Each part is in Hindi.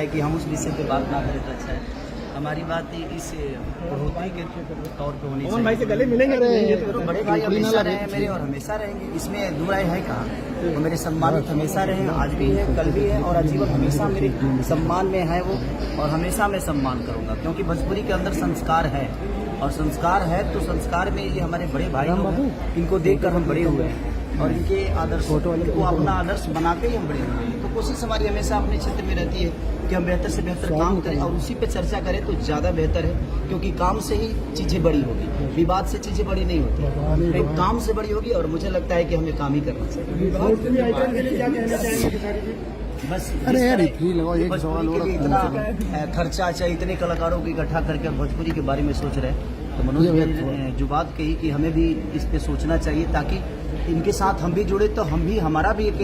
है कि हम उस विषय पे बात ना करें तो अच्छा है। हमारी बात इस बढ़ोतरी के तौर पे होनी चाहिए। भाई से गले मिलेंगे तो बड़े भाई हमेशा रहे हैं मेरे और हमेशा रहेंगे, इसमें दो राय है कहाँ। तो मेरे सम्मानित हमेशा रहे, आज भी है, कल भी है और आजीवन हमेशा मेरे सम्मान में है वो, और हमेशा मैं सम्मान करूँगा क्योंकि भोजपुरी के अंदर संस्कार है, और संस्कार है तो संस्कार में ये हमारे बड़े भाई लोग हैं, इनको देखकर हम बड़े हुए हैं और इनके आदर्श को अपना आदर्श बना के ही हम बड़े हुए हैं। तो कोशिश हमारी हमेशा अपने क्षेत्र में रहती है कि हम बेहतर से बेहतर काम करें और उसी पे चर्चा करें तो ज़्यादा बेहतर है, क्योंकि काम से ही चीज़ें बड़ी होगी, विवाद से चीज़ें बड़ी नहीं होती, एक काम से बड़ी होगी। और मुझे लगता है कि हमें काम ही करना चाहिए। बस भोजपुरी के लिए इतना खर्चा चाहिए, इतने कलाकारों को इकट्ठा करके भोजपुरी के बारे में सोच रहे हैं, तो मनोज ने जो बात कही कि हमें भी इस पे सोचना चाहिए ताकि इनके साथ हम भी जुड़े, तो हम भी, हमारा भी एक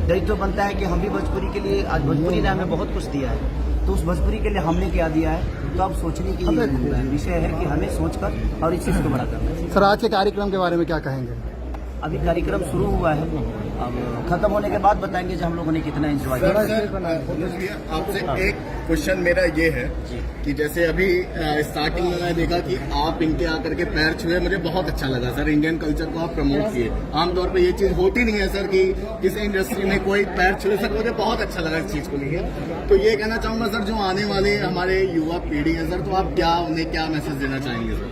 दायित्व बनता है कि हम भी भोजपुरी के लिए, आज भोजपुरी ने हमें बहुत कुछ दिया है, तो उस भोजपुरी के लिए हमने क्या दिया है, तो अब सोचने की विषय है कि हमें सोचकर और इस चीज़ को बड़ा करना चाहिए। सर, आज के कार्यक्रम के बारे में क्या कहेंगे? अभी कार्यक्रम शुरू हुआ है, अब खत्म होने के बाद बताएंगे जब हम लोगों ने कितना एंजॉय किया। आपसे एक क्वेश्चन मेरा ये है कि जैसे अभी स्टार्टिंग में मैं देखा कि आप इनके आकर के पैर छुए, मुझे बहुत अच्छा लगा सर। इंडियन कल्चर को आप प्रमोट किए, आमतौर पे ये चीज होती नहीं है सर कि किसी इंडस्ट्री में कोई पैर छुए। सर मुझे बहुत अच्छा लगा इस चीज को लेकर। तो ये कहना चाहूंगा सर, जो आने वाले हमारे युवा पीढ़ी है सर, तो आप उन्हें क्या मैसेज देना चाहेंगे सर?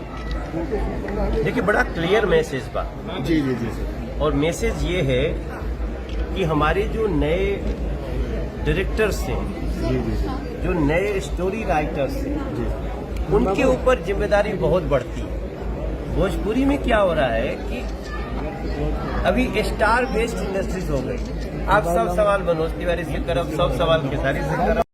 देखिए, बड़ा क्लियर मैसेज बा। जी जी जी सर। और मैसेज ये है कि हमारे जो नए डायरेक्टर्स हैं, जी जी जी, जो नए स्टोरी राइटर्स हैं, उनके ऊपर जिम्मेदारी बहुत बढ़ती है। भोजपुरी में क्या हो रहा है कि अभी स्टार बेस्ड इंडस्ट्रीज हो गई। आप सब सवाल मनोज तिवारी से करब, सब सवाल खेसारी से करब।